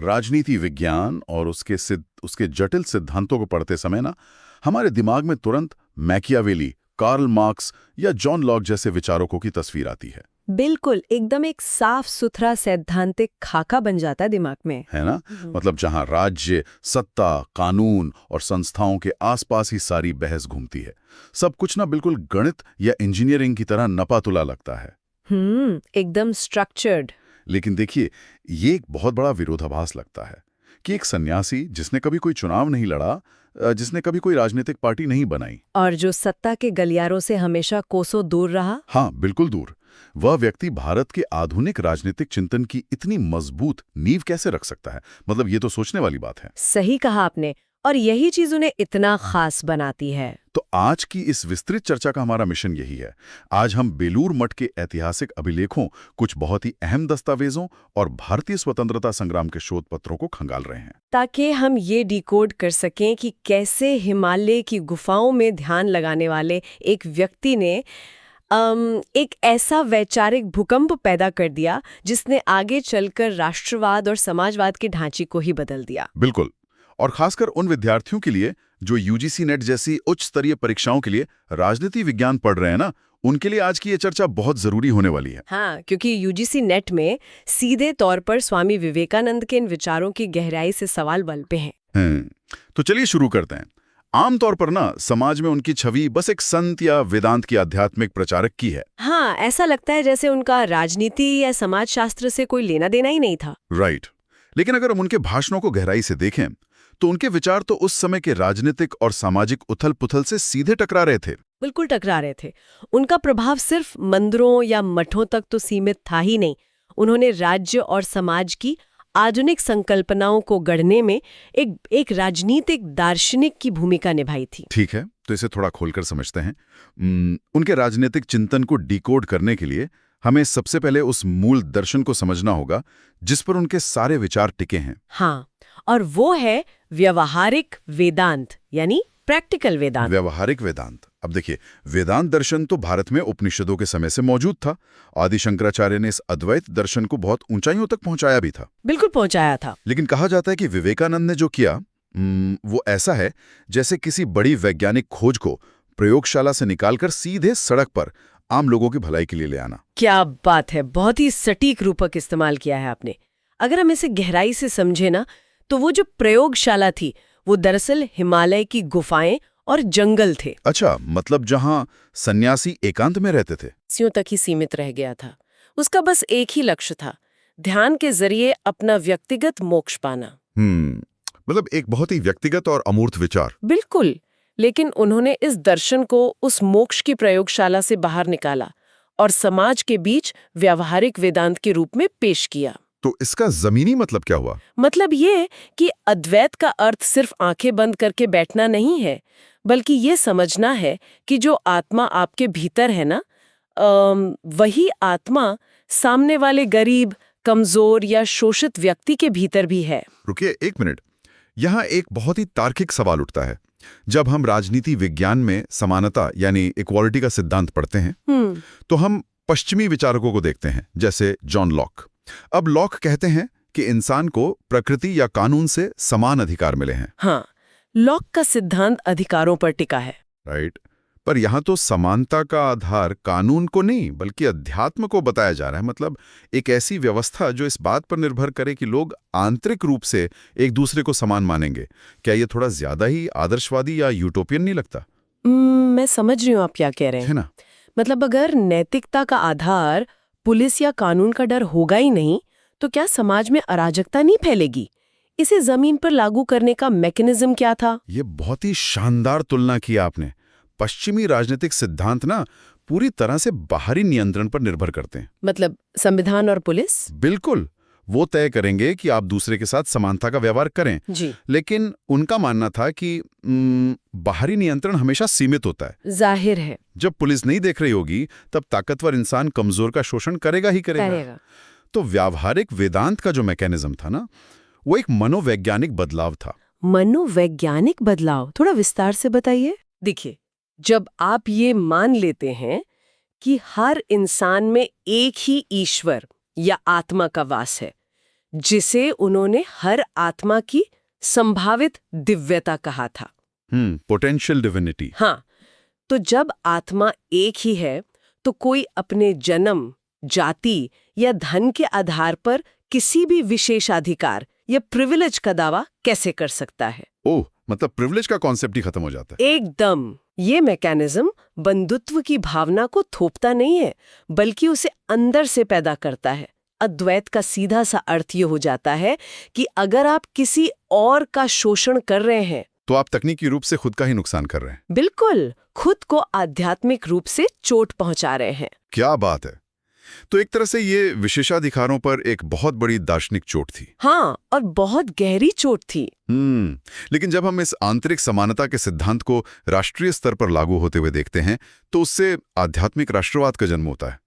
राजनीति विज्ञान और उसके जटिल सिद्धांतों को पढ़ते समय ना हमारे दिमाग में तुरंत मैकियावेली, कार्ल मार्क्स या जॉन लॉक जैसे विचारकों की तस्वीर आती है। बिल्कुल, एकदम एक साफ सुथरा सैद्धांतिक खाका बन जाता है दिमाग में, है ना। मतलब जहां राज्य, सत्ता, कानून और संस्थाओं के आसपास ही सारी बहस घूमती है। सब कुछ ना बिल्कुल गणित या इंजीनियरिंग की तरह नपातुला लगता है। एकदम स्ट्रक्चर्ड। लेकिन देखिए, ये एक बहुत बड़ा विरोधाभास लगता है कि एक सन्यासी जिसने कभी कोई चुनाव नहीं लड़ा, जिसने कभी कोई राजनीतिक पार्टी नहीं बनाई और जो सत्ता के गलियारों से हमेशा कोसों दूर रहा। हाँ, बिल्कुल दूर, वह व्यक्ति भारत के आधुनिक राजनीतिक चिंतन की इतनी मजबूत नींव कैसे रख सकता है? मतलब ये तो सोचने वाली बात है। सही कहा आपने, और यही चीज उन्हें इतना खास बनाती है। तो आज की इस विस्तृत चर्चा का हमारा मिशन यही है। आज हम बेलूर मठ के ऐतिहासिक अभिलेखों, कुछ बहुत ही अहम दस्तावेजों और भारतीय स्वतंत्रता संग्राम के शोध पत्रों को खंगाल रहे हैं, ताकि हम ये डिकोड कर सकें कि कैसे हिमालय की गुफाओं में ध्यान लगाने वाले एक व्यक्ति ने एक ऐसा वैचारिक भूकंप पैदा कर दिया जिसने आगे चलकर राष्ट्रवाद और समाजवाद के ढांचे को ही बदल दिया। बिल्कुल। और खासकर उन विद्यार्थियों के लिए जो यूजीसी नेट जैसी उच्च स्तरीय परीक्षाओं के लिए राजनीति विज्ञान पढ़ रहे हैं ना, उनके लिए आज की ये चर्चा बहुत जरूरी होने वाली है। हाँ, क्योंकि यूजीसी नेट में सीधे तौर पर स्वामी विवेकानंद के इन विचारों की गहराई से सवाल बलते हैं। तो चलिए शुरू करते हैं। आमतौर पर ना समाज में उनकी छवि बस एक संत या वेदांत की आध्यात्मिक प्रचारक की है। हाँ, ऐसा लगता है जैसे उनका राजनीति या समाजशास्त्र से कोई लेना देना ही नहीं था। राइट। लेकिन अगर हम उनके भाषणों को गहराई से देखें तो उनके विचार तो उस समय के राजनीतिक और सामाजिक उथल-पुथल से सीधे टकरा रहे थे। बिल्कुल टकरा रहे थे। उनका प्रभाव सिर्फ मंदिरों या मठों तक तो सीमित था ही नहीं। उन्होंने राज्य और समाज की आधुनिक संकल्पनाओं को गढ़ने में एक राजनीतिक दार्शनिक की भूमिका निभाई थी। ठीक है, तो इसे थोड़ा खोलकर समझते हैं। उनके राजनीतिक चिंतन को डिकोड करने के लिए हमें सबसे पहले उस मूल दर्शन को समझना होगा जिस पर उनके सारे विचार टिके हैं। हाँ, और वो है व्यवहारिक वेदांत, यानी प्रैक्टिकल वेदांत। व्यवहारिक वेदांत। अब देखिए, वेदांत दर्शन तो भारत में उपनिषदों के समय से मौजूद था। आदि शंकराचार्य ने इस अद्वैत दर्शन को बहुत ऊंचाइयों तक पहुंचाया भी था। बिल्कुल पहुंचाया था। लेकिन कहा जाता है कि विवेकानंद ने जो किया वो ऐसा है जैसे किसी बड़ी वैज्ञानिक खोज को प्रयोगशाला से निकालकर सीधे सड़क पर आम लोगों की भलाई के लिए ले आना। क्या बात है, बहुत ही सटीक रूपक इस्तेमाल किया है आपने। अगर हम इसे गहराई से समझे ना, तो वो जो प्रयोगशाला थी वो दरअसल हिमालय की गुफाएं और जंगल थे। अच्छा, मतलब जहां सन्यासी एकांत में रहते थे। सियों तक ही सीमित रह गया था। उसका बस एक ही लक्ष्य था, ध्यान के जरिए अपना व्यक्तिगत मोक्ष पाना। मतलब एक बहुत ही व्यक्तिगत और अमूर्त विचार। बिल्कुल। लेकिन उन्होंने इस दर्शन को उस मोक्ष की प्रयोगशाला से बाहर निकाला और समाज के बीच व्यावहारिक वेदांत के रूप में पेश किया। तो इसका जमीनी मतलब क्या हुआ? मतलब ये कि अद्वैत का अर्थ सिर्फ आंखें बंद करके बैठना नहीं है, बल्कि ये समझना है कि जो आत्मा आपके भीतर है ना, वही आत्मा सामने वाले गरीब, कमजोर या शोषित व्यक्ति के भीतर भी है। रुकिए एक मिनट, यहाँ एक बहुत ही तार्किक सवाल उठता है। जब हम राजनीति विज्ञान में समानता यानी इक्वालिटी का सिद्धांत पढ़ते हैं तो हम पश्चिमी विचारकों को देखते हैं, जैसे जॉन लॉक। अब लॉक कहते हैं कि इंसान को प्रकृति या कानून से समान अधिकार मिले हैं। हाँ, लॉक का सिद्धांत अधिकारों पर टिका है। राइट। पर यहाँ तो समानता का आधार कानून को नहीं बल्कि अध्यात्म को बताया जा रहा है। मतलब एक ऐसी व्यवस्था जो इस बात पर निर्भर करे कि लोग आंतरिक रूप से एक दूसरे को समान मानेंगे। क्या ये थोड़ा ज्यादा ही आदर्शवादी या यूटोपियन नहीं लगता? मैं समझ रही हूँ आप क्या कह रहे हैं। है ना? मतलब अगर नैतिकता का आधार पुलिस या कानून का डर होगा ही नहीं, तो क्या समाज में अराजकता नहीं फैलेगी? इसे जमीन पर लागू करने का मैकेनिज्म क्या था? ये बहुत ही शानदार तुलना की आपने। पश्चिमी राजनीतिक सिद्धांत ना पूरी तरह से बाहरी नियंत्रण पर निर्भर करते हैं। मतलब संविधान और पुलिस? बिल्कुल, वो तय करेंगे कि आप दूसरे के साथ समानता का व्यवहार करें जी। लेकिन उनका मानना था कि बाहरी नियंत्रण हमेशा सीमित होता है। जाहिर है, जब पुलिस नहीं देख रही होगी तब ताकतवर इंसान कमजोर का शोषण करेगा ही करेगा। तो व्यावहारिक वेदांत का जो मैकेनिज्म था ना, वो एक मनोवैज्ञानिक बदलाव था। मनोवैज्ञानिक बदलाव? थोड़ा विस्तार से बताइए। देखिए, जब आप ये मान लेते हैं कि हर इंसान में एक ही ईश्वर या आत्मा का वास है, जिसे उन्होंने हर आत्मा की संभावित दिव्यता कहा था। Potential divinity. हाँ, तो जब आत्मा एक ही है तो कोई अपने जन्म, जाति या धन के आधार पर किसी भी विशेषाधिकार या प्रिविलेज का दावा कैसे कर सकता है? ओह, मतलब प्रिविलेज का कॉन्सेप्ट ही खत्म हो जाता है। एकदम। ये मैकेनिज्म बंधुत्व की भावना को थोपता नहीं है, बल्कि उसे अंदर से पैदा करता है। अद्वैत का सीधा सा अर्थ ये हो जाता है कि अगर आप किसी और का शोषण कर रहे हैं तो आप तकनीकी रूप से खुद का ही नुकसान कर रहे हैं। बिल्कुल, खुद को आध्यात्मिक रूप से चोट पहुंचा रहे हैं। क्या बात है। तो एक तरह से ये विशेषाधिकारों पर एक बहुत बड़ी दार्शनिक चोट थी। हाँ, और बहुत गहरी चोट थी। लेकिन जब हम इस आंतरिक समानता के सिद्धांत को राष्ट्रीय स्तर पर लागू होते हुए देखते हैं तो उससे आध्यात्मिक राष्ट्रवाद का जन्म होता है।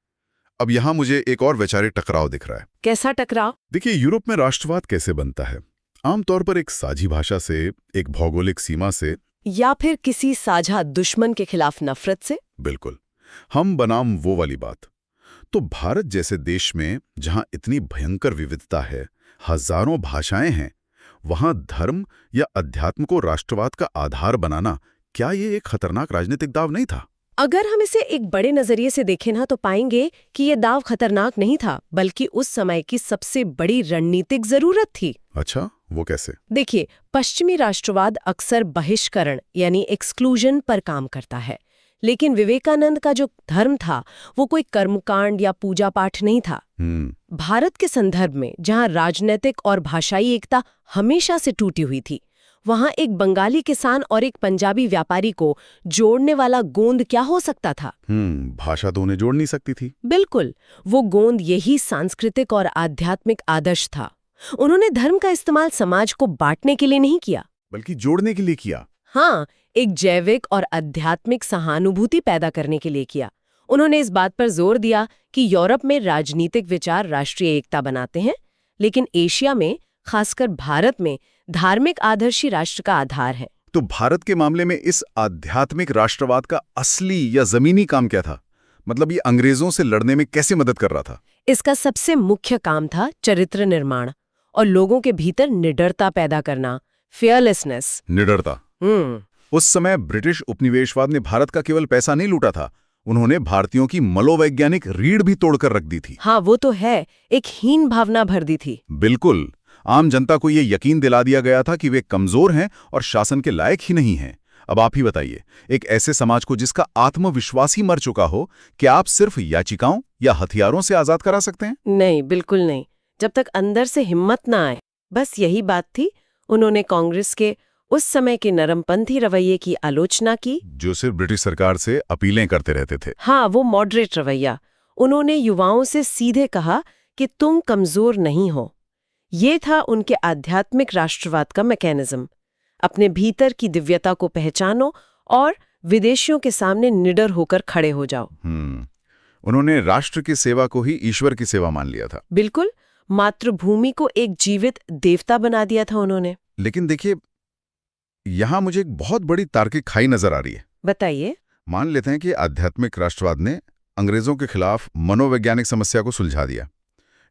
अब यहाँ मुझे एक और वैचारिक टकराव दिख रहा है। कैसा टकराव? देखिए, यूरोप में राष्ट्रवाद कैसे बनता है? आमतौर पर एक साझी भाषा से, एक भौगोलिक सीमा से, या फिर किसी साझा दुश्मन के खिलाफ नफरत से। बिल्कुल, हम बनाम वो वाली बात। तो भारत जैसे देश में जहां इतनी भयंकर विविधता है, हजारों भाषाएं हैं, वहां धर्म या अध्यात्म को राष्ट्रवाद का आधार बनाना, क्या ये एक खतरनाक राजनीतिक दाव नहीं था? अगर हम इसे एक बड़े नजरिए से देखें ना तो पाएंगे कि ये दाव खतरनाक नहीं था, बल्कि उस समय की सबसे बड़ी रणनीतिक जरूरत थी। अच्छा, वो कैसे? देखिए, पश्चिमी राष्ट्रवाद अक्सर बहिष्करण यानी एक्सक्लूजन पर काम करता है, लेकिन विवेकानंद का जो धर्म था वो कोई कर्मकांड या पूजा पाठ नहीं था। भारत के संदर्भ में जहां राजनीतिक और भाषाई एकता हमेशा से टूटी हुई थी, वहां एक बंगाली किसान और एक पंजाबी व्यापारी को जोड़ने वाला गोंद क्या हो सकता था? भाषा तो उन्हें जोड़ नहीं सकती थी। बिल्कुल, वो गोंद यही सांस्कृतिक और आध्यात्मिक आदर्श था। उन्होंने धर्म का इस्तेमाल समाज को बांटने के लिए नहीं किया, बल्कि जोड़ने के लिए किया। हाँ, एक जैविक और आध्यात्मिक सहानुभूति पैदा करने के लिए किया। उन्होंने इस बात पर जोर दिया कि यूरोप में राजनीतिक विचार राष्ट्रीय एकता बनाते हैं, लेकिन एशिया में, खासकर भारत में, धार्मिक आदर्श ही राष्ट्र का आधार है। तो भारत के मामले में इस आध्यात्मिक राष्ट्रवाद का असली या जमीनी काम क्या था? मतलब ये अंग्रेजों से लड़ने में कैसे मदद कर रहा था? इसका सबसे मुख्य काम था चरित्र निर्माण और लोगों के भीतर निडरता पैदा करना, फियरलेसनेस। निडरता। उस समय ब्रिटिश उपनिवेशवाद ने भारत का केवल पैसा नहीं लूटा था, उन्होंने भारतीयों की मनोवैज्ञानिक रीढ़ भी तोड़कर रख दी थी। हाँ, वो तो है, एक हीन भावना भर दी थी। बिल्कुल, आम जनता को ये यकीन दिला दिया गया था कि वे कमजोर हैं और शासन के लायक ही नहीं हैं। अब आप ही बताइए, एक ऐसे समाज को जिसका आत्मविश्वास ही मर चुका हो, क्या आप सिर्फ याचिकाओं या हथियारों से आजाद करा सकते हैं? नहीं, बिल्कुल नहीं, जब तक अंदर से हिम्मत ना आए। बस यही बात थी। उन्होंने कांग्रेस के उस समय के नरमपंथी रवैये की आलोचना की, जो सिर्फ ब्रिटिश सरकार से अपीलें करते रहते थे। हाँ, वो मॉडरेट रवैया। उन्होंने युवाओं से सीधे कहा कि तुम कमजोर नहीं हो। ये था उनके आध्यात्मिक राष्ट्रवाद का मैकेनिज्म। अपने भीतर की दिव्यता को पहचानो और विदेशियों के सामने निडर होकर खड़े हो जाओ। उन्होंने राष्ट्र की सेवा को ही ईश्वर की सेवा मान लिया था। बिल्कुल, मातृभूमि को एक जीवित देवता बना दिया था उन्होंने। लेकिन देखिए, यहां मुझे एक बहुत बड़ी तार्किक खाई नजर आ रही है। बताइए। मान लेते हैं कि आध्यात्मिक राष्ट्रवाद ने अंग्रेजों के खिलाफ मनोवैज्ञानिक समस्या को सुलझा दिया,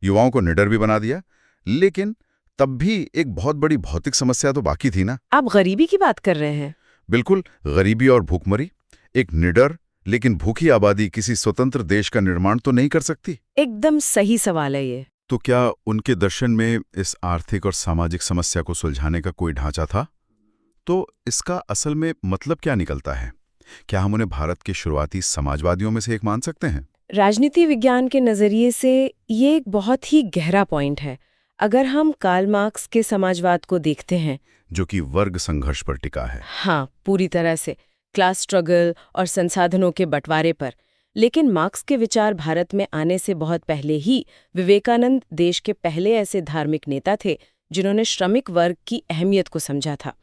युवाओं को निडर भी बना दिया, लेकिन तब भी एक बहुत बड़ी भौतिक समस्या तो बाकी थी ना। आप गरीबी की बात कर रहे हैं? बिल्कुल, गरीबी और भूखमरी। एक निडर लेकिन भूखी आबादी किसी स्वतंत्र देश का निर्माण तो नहीं कर सकती। एकदम सही सवाल है ये। तो क्या उनके दर्शन में इस आर्थिक और सामाजिक समस्या को सुलझाने का कोई ढांचा था? तो इसका असल में मतलब क्या निकलता है? क्या हम उन्हें भारत के शुरुआती समाजवादियों में से एक मान सकते हैं? राजनीति विज्ञान के नजरिए से ये एक बहुत ही गहरा पॉइंट है। अगर हम कार्ल मार्क्स के समाजवाद को देखते हैं, जो कि वर्ग संघर्ष पर टिका है। हाँ, पूरी तरह से क्लास स्ट्रगल और संसाधनों के बंटवारे पर। लेकिन मार्क्स के विचार भारत में आने से बहुत पहले ही विवेकानंद देश के पहले ऐसे धार्मिक नेता थे जिन्होंने श्रमिक वर्ग की अहमियत को समझा था।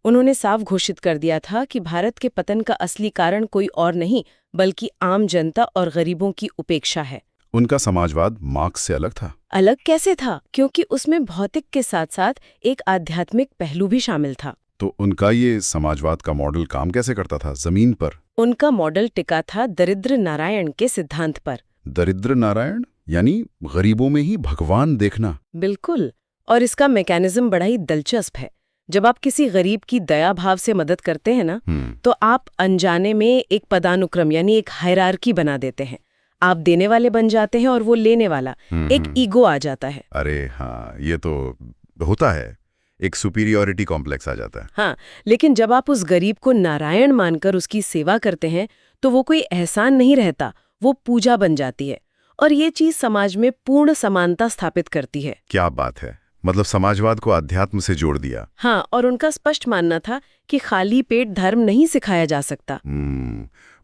उन्होंने साफ घोषित कर दिया था कि भारत के पतन का असली कारण कोई और नहीं बल्कि आम जनता और गरीबों की उपेक्षा है। उनका समाजवाद मार्क्स से अलग था। अलग कैसे था? क्योंकि उसमें भौतिक के साथ साथ एक आध्यात्मिक पहलू भी शामिल था। तो उनका ये समाजवाद का मॉडल काम कैसे करता था जमीन पर? उनका मॉडल टिका था दरिद्र नारायण के सिद्धांत पर। दरिद्र नारायण? यानी गरीबों में ही भगवान देखना। बिल्कुल। और इसका मैकेनिज्म बड़ा ही दिलचस्प है। जब आप किसी गरीब की दया भाव से मदद करते हैं ना, तो आप अनजाने में एक पदानुक्रम यानी एक हायरार्की बना देते हैं। आप देने वाले बन जाते हैं और वो लेने वाला, एक ईगो आ जाता है। अरे हाँ, ये तो होता है, एक सुपीरियॉरिटी कॉम्प्लेक्स आ जाता है। हाँ, लेकिन जब आप उस गरीब को नारायण मानकर उसकी सेवा करते हैं तो वो कोई एहसान नहीं रहता, वो पूजा बन जाती है। और ये चीज समाज में पूर्ण समानता स्थापित करती है। क्या बात है, मतलब समाजवाद को अध्यात्म से जोड़ दिया। हाँ, और उनका स्पष्ट मानना था कि खाली पेट धर्म नहीं सिखाया जा सकता।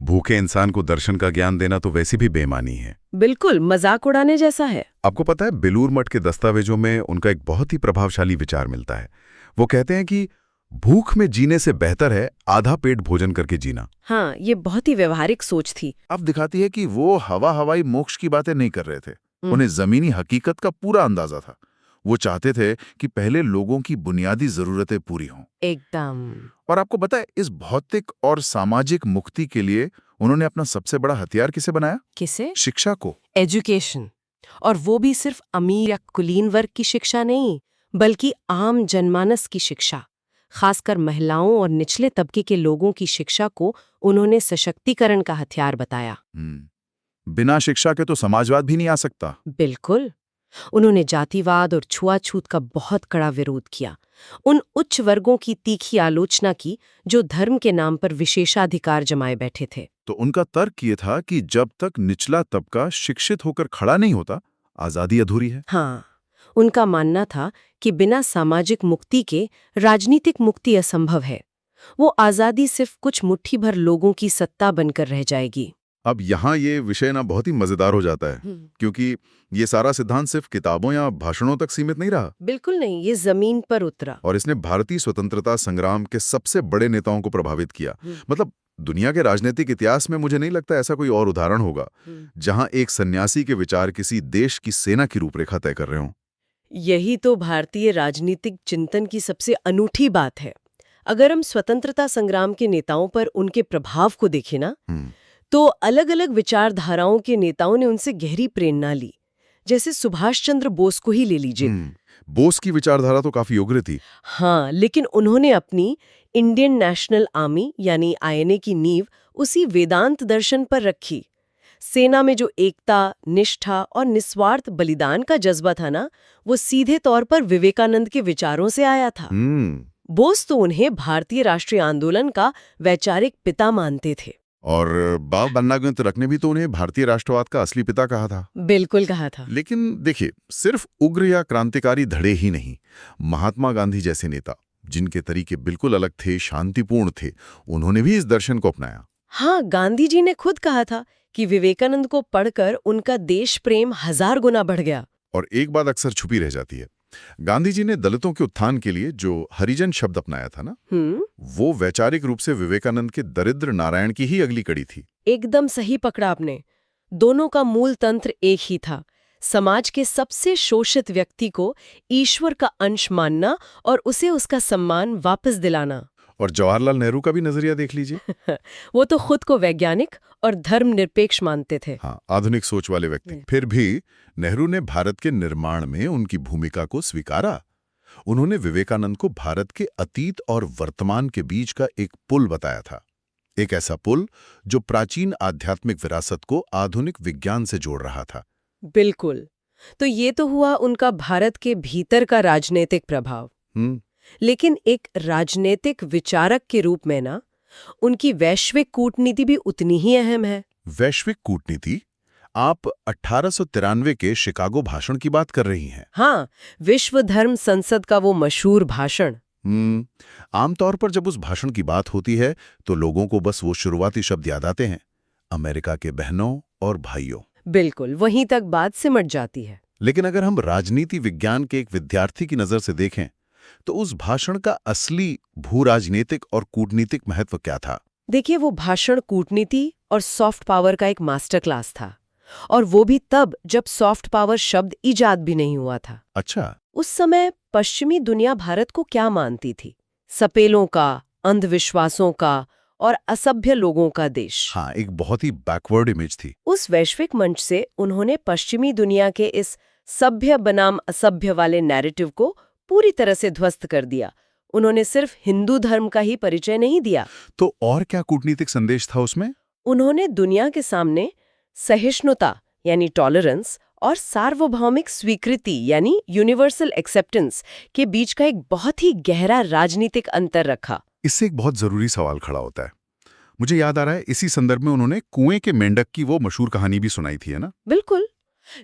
भूखे इंसान को दर्शन का ज्ञान देना तो वैसे भी बेईमानी है। बिल्कुल, मजाक उड़ाने जैसा है। आपको पता है, बेलूर मठ के दस्तावेजों में उनका एक बहुत ही प्रभावशाली विचार मिलता है। वो कहते हैं कि भूख में जीने से बेहतर है आधा पेट भोजन करके जीना। हाँ, ये बहुत ही व्यवहारिक सोच थी। अब दिखाती है कि वो हवाई मोक्ष की बातें नहीं कर रहे थे। उन्हें जमीनी हकीकत का पूरा अंदाजा था। वो चाहते थे कि पहले लोगों की बुनियादी जरूरतें पूरी हों। एकदम। और आपको पता है, इस भौतिक और सामाजिक मुक्ति के लिए उन्होंने अपना सबसे बड़ा हथियार किसे बनाया? किसे? शिक्षा को। एजुकेशन। और वो भी सिर्फ अमीर या कुलीन वर्ग की शिक्षा नहीं, बल्कि आम जनमानस की शिक्षा। खासकर महिलाओं और निचले तबके के लोगों की शिक्षा को उन्होंने सशक्तिकरण का हथियार बताया। बिना शिक्षा के तो समाजवाद भी नहीं आ सकता। बिल्कुल। उन्होंने जातिवाद और छुआछूत का बहुत कड़ा विरोध किया। उन उच्च वर्गों की तीखी आलोचना की जो धर्म के नाम पर विशेषाधिकार जमाए बैठे थे। तो उनका तर्क ये था कि जब तक निचला तबका शिक्षित होकर खड़ा नहीं होता, आजादी अधूरी है। हाँ, उनका मानना था कि बिना सामाजिक मुक्ति के राजनीतिक मुक्ति असंभव है। वो आजादी सिर्फ कुछ मुट्ठी भर लोगों की सत्ता बनकर रह जाएगी। अब यहाँ ये विषय ना बहुत ही मजेदार हो जाता है, क्योंकि ये सारा सिद्धांत सिर्फ किताबों या भाषणों तक सीमित नहीं रहा। बिल्कुल नहीं, ये जमीन पर उतरा। और इसने भारतीय स्वतंत्रता संग्राम के सबसे बड़े नेताओं को प्रभावित किया। मतलब दुनिया के राजनीतिक इतिहास में मुझे नहीं लगता ऐसा कोई और उदाहरण होगा जहां एक सन्यासी के विचार किसी देश की सेना की रूपरेखा तय कर रहे हों। यही तो भारतीय राजनीतिक चिंतन की सबसे अनूठी बात है। अगर हम स्वतंत्रता संग्राम के नेताओं पर उनके प्रभाव को देखें ना, तो अलग अलग विचारधाराओं के नेताओं ने उनसे गहरी प्रेरणा ली। जैसे सुभाष चंद्र बोस को ही ले लीजिए। बोस की विचारधारा तो काफी उग्र थी। हाँ, लेकिन उन्होंने अपनी इंडियन नेशनल आर्मी यानी आईएनए की नींव उसी वेदांत दर्शन पर रखी। सेना में जो एकता, निष्ठा और निस्वार्थ बलिदान का जज्बा था ना, वो सीधे तौर पर विवेकानंद के विचारों से आया था। बोस तो उन्हें भारतीय राष्ट्रीय आंदोलन का वैचारिक पिता मानते थे। और बाल गंगाधर ने भी तो उन्हें भारतीय राष्ट्रवाद का असली पिता कहा था। बिल्कुल कहा था। लेकिन देखिए, सिर्फ उग्र या क्रांतिकारी धड़े ही नहीं, महात्मा गांधी जैसे नेता जिनके तरीके बिल्कुल अलग थे, शांतिपूर्ण थे, उन्होंने भी इस दर्शन को अपनाया। हाँ, गांधी जी ने खुद कहा था कि विवेकानंद को पढ़कर उनका देश प्रेम 1000 गुना बढ़ गया। और एक बात अक्सर छुपी रह जाती है, गांधी जी ने दलितों के उत्थान के लिए जो हरिजन शब्द अपनाया था ना, वो वैचारिक रूप से विवेकानंद के दरिद्र नारायण की ही अगली कड़ी थी। एकदम सही पकड़ा आपने। दोनों का मूल तंत्र एक ही था, समाज के सबसे शोषित व्यक्ति को ईश्वर का अंश मानना और उसे उसका सम्मान वापस दिलाना। और जवाहरलाल नेहरू का भी नजरिया देख लीजिए। वो तो खुद को वैज्ञानिक और धर्मनिरपेक्ष मानते थे। हाँ, आधुनिक सोच वाले व्यक्ति। फिर भी नेहरू ने भारत के निर्माण में उनकी भूमिका को स्वीकारा। उन्होंने विवेकानंद को भारत के अतीत और वर्तमान के बीच का एक पुल बताया था, एक ऐसा पुल जो प्राचीन आध्यात्मिक विरासत को आधुनिक विज्ञान से जोड़ रहा था। बिल्कुल। तो ये तो हुआ उनका भारत के भीतर का राजनीतिक प्रभाव। लेकिन एक राजनीतिक विचारक के रूप में ना, उनकी वैश्विक कूटनीति भी उतनी ही अहम है। वैश्विक कूटनीति? आप 1893 के शिकागो भाषण की बात कर रही हैं। हाँ, विश्व धर्म संसद का वो मशहूर भाषण। आमतौर पर जब उस भाषण की बात होती है तो लोगों को बस वो शुरुआती शब्द याद आते हैं, अमेरिका के बहनों और भाइयों। बिल्कुल, वहीं तक बात सिमट जाती है। लेकिन अगर हम राजनीति विज्ञान के एक विद्यार्थी की नजर से देखें तो उस भाषण का असली भू-राजनीतिक और कूटनीतिक महत्व क्या था? देखिए, वो भाषण कूटनीति और सॉफ्ट पावर का एक मास्टर क्लास था, और वो भी तब जब सॉफ्ट पावर शब्द इजाद भी नहीं हुआ था। अच्छा। उस समय पश्चिमी दुनिया भारत को क्या मानती थी? सपेलों का, अंधविश्वासों का और असभ्य लोगों का देश। हाँ, एक बहुत ही बैकवर्ड इमेज थी। उस वैश्विक मंच से उन्होंने पश्चिमी दुनिया के इस सभ्य बनाम असभ्य वाले नैरेटिव को पूरी तरह से ध्वस्त कर दिया। उन्होंने सिर्फ हिंदू धर्म का ही परिचय नहीं दिया। तो और क्या कूटनीतिक संदेश था उसमें? उन्होंने दुनिया के सामने सहिष्णुता यानी टॉलरेंस और सार्वभौमिक स्वीकृति यानी यूनिवर्सल एक्सेप्टेंस के बीच का एक बहुत ही गहरा राजनीतिक अंतर रखा। इससे एक बहुत जरूरी सवाल खड़ा होता है। मुझे याद आ रहा है, इसी संदर्भ में उन्होंने कुएं के मेंढक की वो मशहूर कहानी भी सुनाई थी, है ना? बिल्कुल,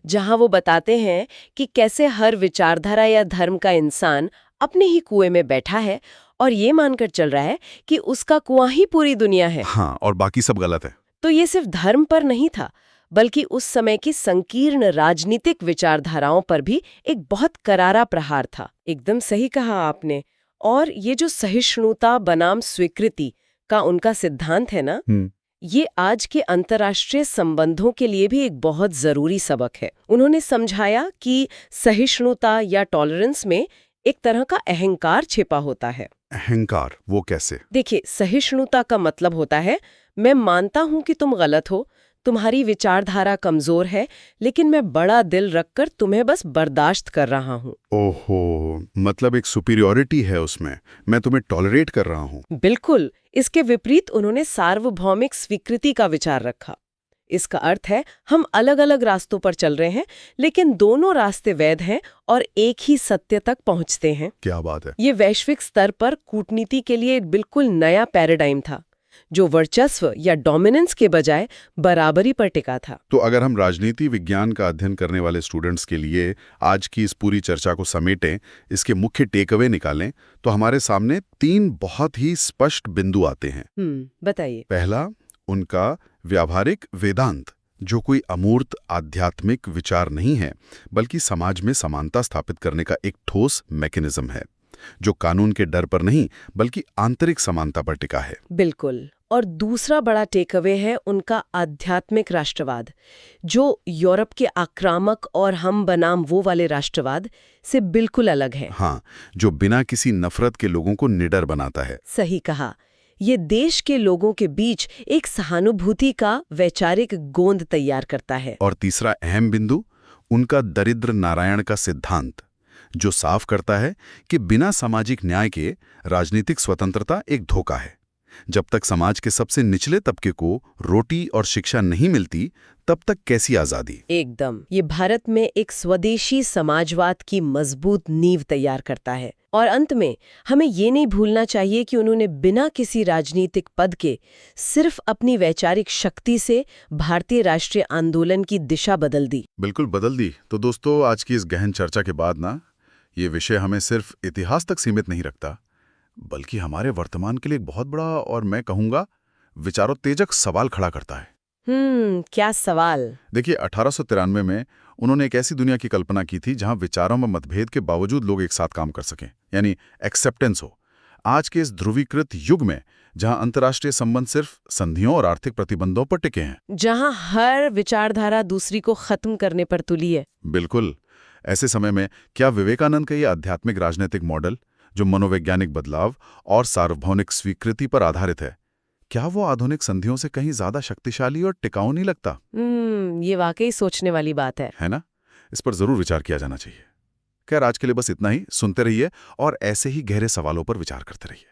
जहां वो बताते हैं कि कैसे हर विचारधारा या धर्म का इंसान अपने ही कुएं में बैठा है और ये मानकर चल रहा है कि उसका कुआं ही पूरी दुनिया है। हाँ, और बाकी सब गलत है। तो ये सिर्फ धर्म पर नहीं था, बल्कि उस समय की संकीर्ण राजनीतिक विचारधाराओं पर भी एक बहुत करारा प्रहार था। एकदम सही कहा आपने। और ये जो सहिष्णुता बनाम स्वीकृति का उनका सिद्धांत है ना, ये आज के अंतर्राष्ट्रीय संबंधों के लिए भी एक बहुत जरूरी सबक है। उन्होंने समझाया कि सहिष्णुता या टॉलरेंस में एक तरह का अहंकार छिपा होता है। अहंकार, वो कैसे? देखिए, सहिष्णुता का मतलब होता है मैं मानता हूं कि तुम गलत हो, तुम्हारी विचारधारा कमजोर है, लेकिन मैं बड़ा दिल रखकर तुम्हें बस बर्दाश्त कर रहा हूं। ओहो, मतलब एक सुपीरियॉरिटी है उसमें, मैं तुम्हें टॉलरेट कर रहा हूं। बिल्कुल। इसके विपरीत उन्होंने सार्वभौमिक स्वीकृति का विचार रखा। इसका अर्थ है हम अलग अलग रास्तों पर चल रहे हैं, लेकिन दोनों रास्ते वैध हैं और एक ही सत्य तक पहुंचते हैं। क्या बात है! ये वैश्विक स्तर पर कूटनीति के लिए एक बिल्कुल नया पैराडाइम था, जो वर्चस्व या डोमिनेंस के बजाय बराबरी पर टिका था। तो अगर हम राजनीति विज्ञान का अध्ययन करने वाले स्टूडेंट्स के लिए आज की इस पूरी चर्चा को समेटें, इसके मुख्य टेकअवे निकालें, तो हमारे सामने 3 बहुत ही स्पष्ट बिंदु आते हैं। बताइए। पहला, उनका व्यावहारिक वेदांत, जो कोई अमूर्त आध्यात्मिक विचार नहीं है, बल्कि समाज में समानता स्थापित करने का एक ठोस मैकेनिज्म है, जो कानून के डर पर नहीं बल्कि आंतरिक समानता पर टिका है। बिल्कुल। और दूसरा बड़ा टेकअवे है उनका आध्यात्मिक राष्ट्रवाद, जो यूरोप के आक्रामक और हम बनाम वो वाले राष्ट्रवाद से बिल्कुल अलग है। हाँ, जो बिना किसी नफरत के लोगों को निडर बनाता है। सही कहा। ये देश के लोगों के बीच एक सहानुभूति का वैचारिक गोंद तैयार करता है। और तीसरा अहम बिंदु, उनका दरिद्र नारायण का सिद्धांत, जो साफ करता है कि बिना सामाजिक न्याय के राजनीतिक स्वतंत्रता एक धोखा है। जब तक समाज के सबसे निचले तबके को रोटी और शिक्षा नहीं मिलती, तब तक कैसी आजादी? एकदम। ये भारत में एक स्वदेशी समाजवाद की मजबूत नींव तैयार करता है। और अंत में हमें ये नहीं भूलना चाहिए कि उन्होंने बिना किसी राजनीतिक पद के सिर्फ अपनी वैचारिक शक्ति से भारतीय राष्ट्रीय आंदोलन की दिशा बदल दी। बिल्कुल बदल दी। तो दोस्तों, आज की इस गहन चर्चा के बाद ना, ये विषय हमें सिर्फ इतिहास तक सीमित नहीं रखता, बल्कि हमारे वर्तमान के लिए एक बहुत बड़ा और मैं कहूँगा विचारोत्तेजक सवाल खड़ा करता है। क्या सवाल? देखिए, 1893 में उन्होंने एक ऐसी दुनिया की कल्पना की थी जहां विचारों में मतभेद के बावजूद लोग एक साथ काम कर सकें, यानी एक्सेप्टेंस हो। आज के इस ध्रुवीकृत युग में, जहां अंतर्राष्ट्रीय संबंध सिर्फ संधियों और आर्थिक प्रतिबंधों पर टिके हैं, जहां हर विचारधारा दूसरी को खत्म करने पर तुली है। बिल्कुल। ऐसे समय में क्या विवेकानंद का ये आध्यात्मिक राजनीतिक मॉडल, जो मनोवैज्ञानिक बदलाव और सार्वभौमिक स्वीकृति पर आधारित है, क्या वो आधुनिक संधियों से कहीं ज्यादा शक्तिशाली और टिकाऊ नहीं लगता? ये वाकई सोचने वाली बात है ना? इस पर जरूर विचार किया जाना चाहिए। खैर, आज के लिए बस इतना ही। सुनते रहिए और ऐसे ही गहरे सवालों पर विचार करते रहिए।